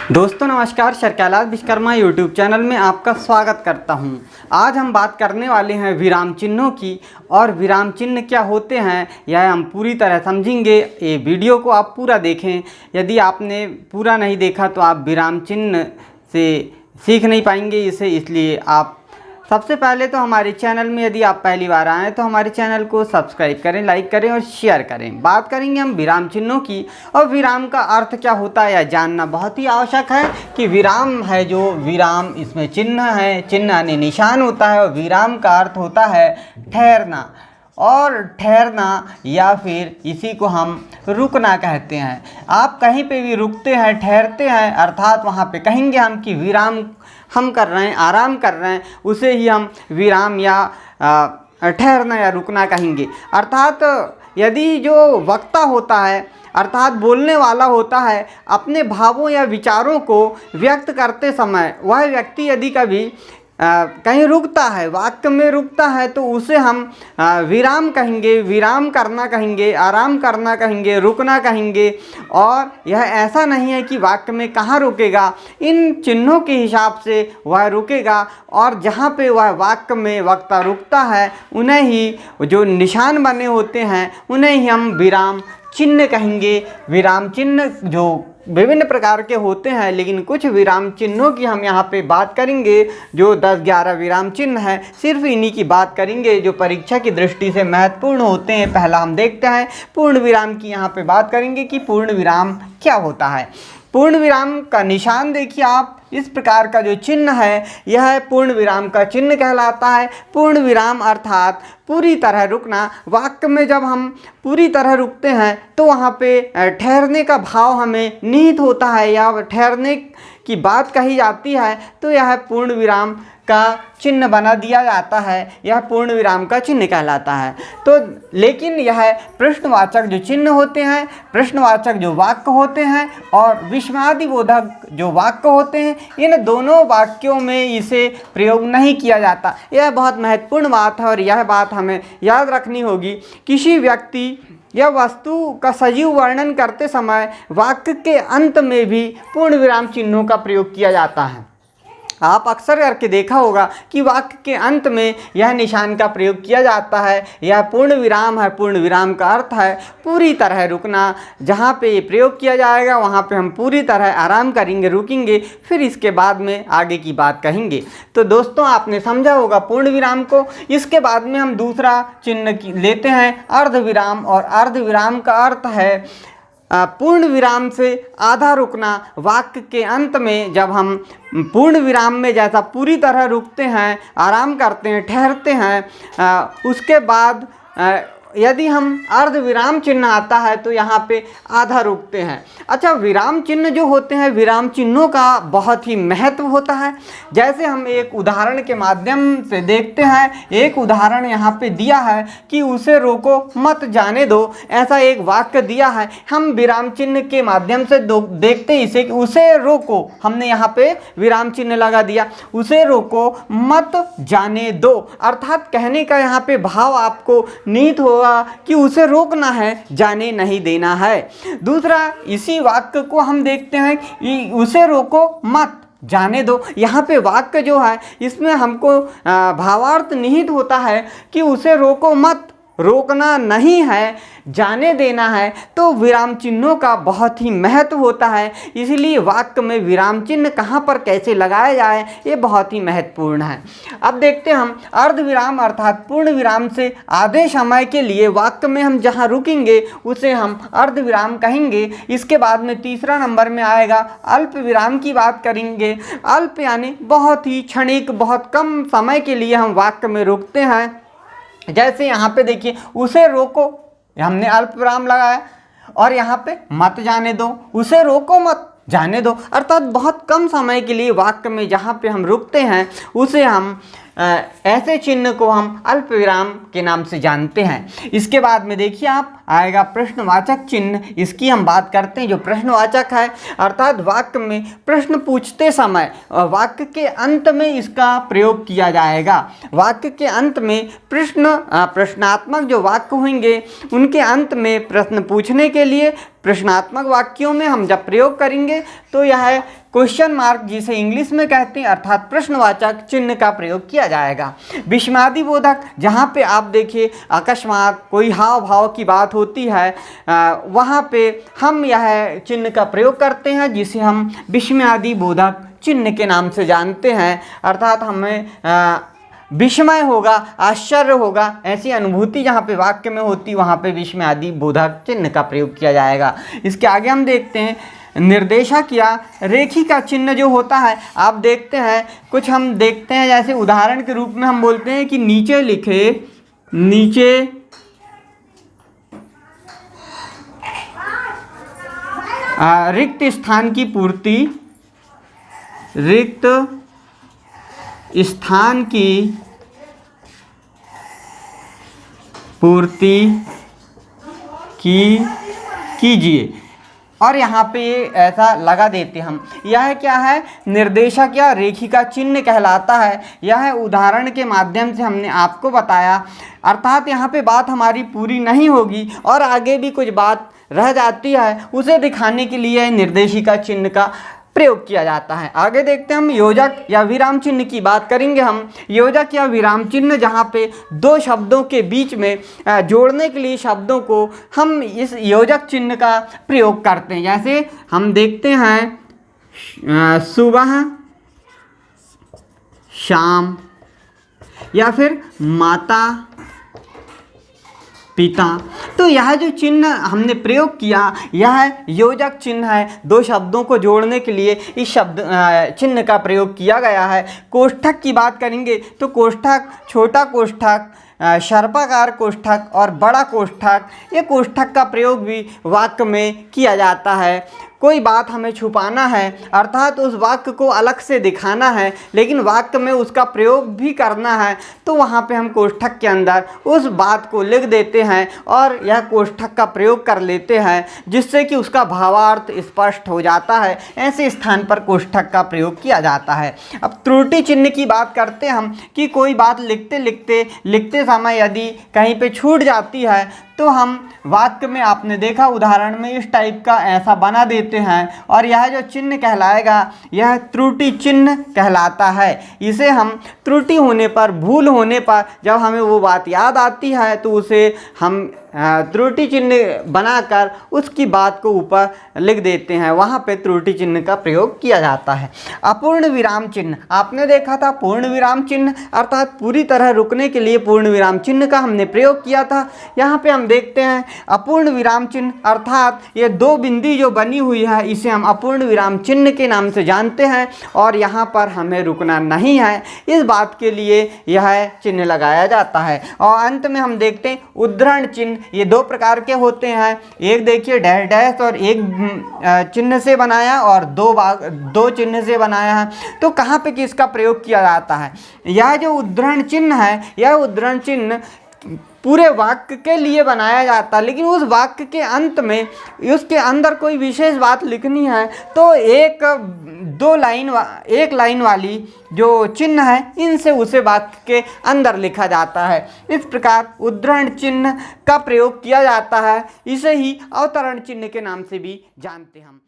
दोस्तों नमस्कार, sir Kailash Vishwakarma YouTube channel में आपका स्वागत करता हूं। आज हम बात करने वाले हैं विराम चिन्हों की और विराम चिन्ह क्या होते हैं यह हम पूरी तरह समझेंगे। ये वीडियो को आप पूरा देखें। यदि आपने पूरा नहीं देखा तो आप विराम चिन्ह से सीख नहीं पाएंगे इसे, इसलिए आप सबसे पहले तो हमारे चैनल में यदि आप पहली बार आएँ तो हमारे चैनल को सब्सक्राइब करें, लाइक करें और शेयर करें। बात करेंगे हम विराम चिन्हों की और विराम का अर्थ क्या होता है यह जानना बहुत ही आवश्यक है कि विराम है जो विराम इसमें चिन्ह है, चिन्ह यानी निशान होता है और विराम का अर्थ होता है ठहरना, और ठहरना या फिर इसी को हम रुकना कहते हैं। आप कहीं पे भी रुकते हैं, ठहरते हैं, अर्थात वहाँ पे कहेंगे हम कि विराम हम कर रहे हैं, आराम कर रहे हैं, उसे ही हम विराम या ठहरना या रुकना कहेंगे। अर्थात यदि जो वक्ता होता है अर्थात बोलने वाला होता है, अपने भावों या विचारों को व्यक्त करते समय वह व्यक्ति यदि कभी कहीं रुकता है, वाक्य में रुकता है, तो उसे हम विराम कहेंगे, विराम करना कहेंगे, आराम करना कहेंगे, रुकना कहेंगे। और यह ऐसा नहीं है कि वाक्य में कहाँ रुकेगा, इन चिन्हों के हिसाब से वह रुकेगा और जहाँ पे वह वाक्य में वक्ता रुकता है उन्हें ही जो निशान बने होते हैं उन्हें ही हम विराम चिन्ह कहेंगे। विराम चिन्ह जो विभिन्न प्रकार के होते हैं, लेकिन कुछ विराम चिन्हों की हम यहाँ पे बात करेंगे जो 10-11 विराम चिन्ह हैं। सिर्फ इन्हीं की बात करेंगे जो परीक्षा की दृष्टि से महत्वपूर्ण होते हैं। पहला हम देखते हैं पूर्ण विराम की। यहाँ पे बात करेंगे कि पूर्ण विराम क्या होता है। पूर्ण विराम का निशान देखिए आप, इस प्रकार का जो चिन्ह है यह पूर्ण विराम का चिन्ह कहलाता है। पूर्ण विराम अर्थात पूरी तरह रुकना। वाक्य में जब हम पूरी तरह रुकते हैं तो वहाँ पे ठहरने का भाव हमें निहित होता है या ठहरने की बात कही जाती है, तो यह पूर्ण विराम का चिन्ह बना दिया जाता है, यह पूर्ण विराम का चिन्ह कहलाता है। तो लेकिन यह प्रश्नवाचक जो चिन्ह होते हैं, प्रश्नवाचक जो वाक्य होते हैं और विस्मयादिबोधक जो वाक्य होते हैं, इन दोनों वाक्यों में इसे प्रयोग नहीं किया जाता। यह बहुत महत्वपूर्ण बात है और यह बात हमें याद रखनी होगी। किसी व्यक्ति या वस्तु का सजीव वर्णन करते समय वाक्य के अंत में भी पूर्ण विराम चिन्हों का प्रयोग किया जाता है। आप अक्सर करके देखा होगा कि वाक्य के अंत में यह निशान का प्रयोग किया जाता है। यह पूर्ण विराम है। पूर्ण विराम का अर्थ है पूरी तरह रुकना। जहाँ पे ये प्रयोग किया जाएगा वहाँ पे हम पूरी तरह आराम करेंगे, रुकेंगे, फिर इसके बाद में आगे की बात कहेंगे। तो दोस्तों आपने समझा होगा पूर्ण विराम को। इसके बाद में हम दूसरा चिन्ह लेते हैं अर्ध विराम, और अर्ध विराम का अर्थ है पूर्ण विराम से आधा रुकना। वाक्य के अंत में जब हम पूर्ण विराम में जैसा पूरी तरह रुकते हैं, आराम करते हैं, ठहरते हैं, उसके बाद यदि हम अर्ध विराम चिन्ह आता है तो यहाँ पे आधा रुकते हैं। अच्छा, विराम चिन्ह जो होते हैं, विराम चिन्हों का बहुत ही महत्व होता है। जैसे हम एक उदाहरण के माध्यम से देखते हैं। एक उदाहरण यहाँ पे दिया है कि उसे रोको मत जाने दो, ऐसा एक वाक्य दिया है। हम विराम चिन्ह के माध्यम से देखते हैं इसे कि उसे रोको, हमने यहाँ पे विराम चिन्ह लगा दिया, उसे रोको मत जाने दो। अर्थात कहने का यहाँ पे भाव आपको निहित होगा कि उसे रोकना है, जाने नहीं देना है। दूसरा इसी वाक्य को हम देखते हैं कि उसे रोको मत जाने दो। यहाँ पे वाक्य जो है इसमें हमको भावार्थ निहित होता है कि उसे रोको मत, रोकना नहीं है, जाने देना है। तो विराम चिन्हों का बहुत ही महत्व होता है। इसलिए वाक्य में विराम चिन्ह कहाँ पर कैसे लगाया जाए ये बहुत ही महत्वपूर्ण है। अब देखते हैं हम अर्ध विराम अर्थात पूर्ण विराम से आधे समय के लिए वाक्य में हम जहाँ रुकेंगे उसे हम अर्ध विराम कहेंगे। इसके बाद में तीसरा नंबर में आएगा अल्प विराम की बात करेंगे। अल्प यानी बहुत ही क्षणिक, बहुत कम समय के लिए हम वाक्य में रुकते हैं। जैसे यहाँ पे देखिए उसे रोको, हमने अल्प विराम लगाया, और यहाँ पे मत जाने दो, उसे रोको मत जाने दो। अर्थात बहुत कम समय के लिए वाक्य में जहाँ पे हम रुकते हैं उसे हम ऐसे चिन्ह को हम अल्प विराम के नाम से जानते हैं। इसके बाद में देखिए आप आएगा प्रश्नवाचक चिन्ह। इसकी हम बात करते हैं। जो प्रश्नवाचक है अर्थात वाक्य में प्रश्न पूछते समय वाक्य के अंत में इसका प्रयोग किया जाएगा। वाक्य के अंत में प्रश्नात्मक जो वाक्य होंगे उनके अंत में प्रश्न पूछने के लिए प्रश्नात्मक वाक्यों में हम जब प्रयोग करेंगे तो यह क्वेश्चन मार्क जिसे इंग्लिश में कहते हैं अर्थात प्रश्नवाचक चिन्ह का प्रयोग किया जाएगा। विस्मयादि बोधक जहाँ पे आप देखिए अकस्मात कोई हाव भाव की बात होती है वहाँ पे हम यह चिन्ह का प्रयोग करते हैं जिसे हम विस्मयादि बोधक चिन्ह के नाम से जानते हैं। अर्थात हमें विस्मय होगा, आश्चर्य होगा, ऐसी अनुभूति जहाँ पे वाक्य में होती वहाँ पे विस्मयादि बोधक चिन्ह का प्रयोग किया जाएगा। इसके आगे हम देखते हैं निर्देशक या रेखिका चिन्ह जो होता है। आप देखते हैं कुछ हम देखते हैं जैसे उदाहरण के रूप में हम बोलते हैं कि नीचे लिखे, नीचे रिक्त स्थान की पूर्ति, रिक्त स्थान की पूर्ति कीजिए। और यहाँ पे ऐसा लगा देते हम, यह क्या है, निर्देशक या रेखिका चिन्ह कहलाता है। यह उदाहरण के माध्यम से हमने आपको बताया। अर्थात यहाँ पे बात हमारी पूरी नहीं होगी और आगे भी कुछ बात रह जाती है, उसे दिखाने के लिए निर्देशिका चिन्ह का प्रयोग किया जाता है। आगे देखते हैं हम योजक या विराम चिन्ह की बात करेंगे। हम योजक या विराम चिन्ह जहाँ पे दो शब्दों के बीच में जोड़ने के लिए शब्दों को हम इस योजक चिन्ह का प्रयोग करते हैं। जैसे हम देखते हैं सुबह, शाम, या फिर माता, पिता। तो यह जो चिन्ह हमने प्रयोग किया यह योजक चिन्ह है। दो शब्दों को जोड़ने के लिए इस शब्द चिन्ह का प्रयोग किया गया है। कोष्ठक की बात करेंगे तो कोष्ठक, छोटा कोष्ठक, सर्पाकार कोष्ठक और बड़ा कोष्ठक, ये कोष्ठक का प्रयोग भी वाक्य में किया जाता है। कोई बात हमें छुपाना है अर्थात उस वाक्य को अलग से दिखाना है लेकिन वाक्य में उसका प्रयोग भी करना है, तो वहाँ पे हम कोष्ठक के अंदर उस बात को लिख देते हैं और यह कोष्ठक का प्रयोग कर लेते हैं जिससे कि उसका भावार्थ स्पष्ट हो जाता है। ऐसे स्थान पर कोष्ठक का प्रयोग किया जाता है। अब त्रुटि चिन्ह की बात करते हैं हम कि कोई बात लिखते समय यदि कहीं पे छूट जाती है तो हम वाक्य में, आपने देखा उदाहरण में, इस टाइप का ऐसा बना देते हैं और यह जो चिन्ह कहलाएगा यह त्रुटि चिन्ह कहलाता है। इसे हम त्रुटि होने पर, भूल होने पर जब हमें वो बात याद आती है तो उसे हम त्रुटि चिन्ह बनाकर उसकी बात को ऊपर लिख देते हैं, वहाँ पे त्रुटि चिन्ह का प्रयोग किया जाता है। अपूर्ण विराम चिन्ह, आपने देखा था पूर्ण विराम चिन्ह अर्थात पूरी तरह रुकने के लिए पूर्ण विराम चिन्ह का हमने प्रयोग किया था। यहाँ पे हम देखते हैं अपूर्ण विराम चिन्ह अर्थात ये दो बिंदी जो बनी हुई है इसे हम अपूर्ण विराम चिन्ह के नाम से जानते हैं और यहाँ पर हमें रुकना नहीं है, इस बात के लिए यह चिन्ह लगाया जाता है। और अंत में हम देखते हैं उद्धरण चिन्ह। ये दो प्रकार के होते हैं, एक देखिए डैश डैश और एक चिन्ह से बनाया और दो चिन्ह से बनाया है। तो कहाँ पे किसका प्रयोग किया जाता है? यह जो उद्धरण चिन्ह है यह उद्धरण चिन्ह पूरे वाक्य के लिए बनाया जाता है, लेकिन उस वाक्य के अंत में उसके अंदर कोई विशेष बात लिखनी है तो एक लाइन वाली जो चिन्ह है इनसे उसे वाक्य के अंदर लिखा जाता है। इस प्रकार उद्धरण चिन्ह का प्रयोग किया जाता है। इसे ही अवतरण चिन्ह के नाम से भी जानते हैं हम।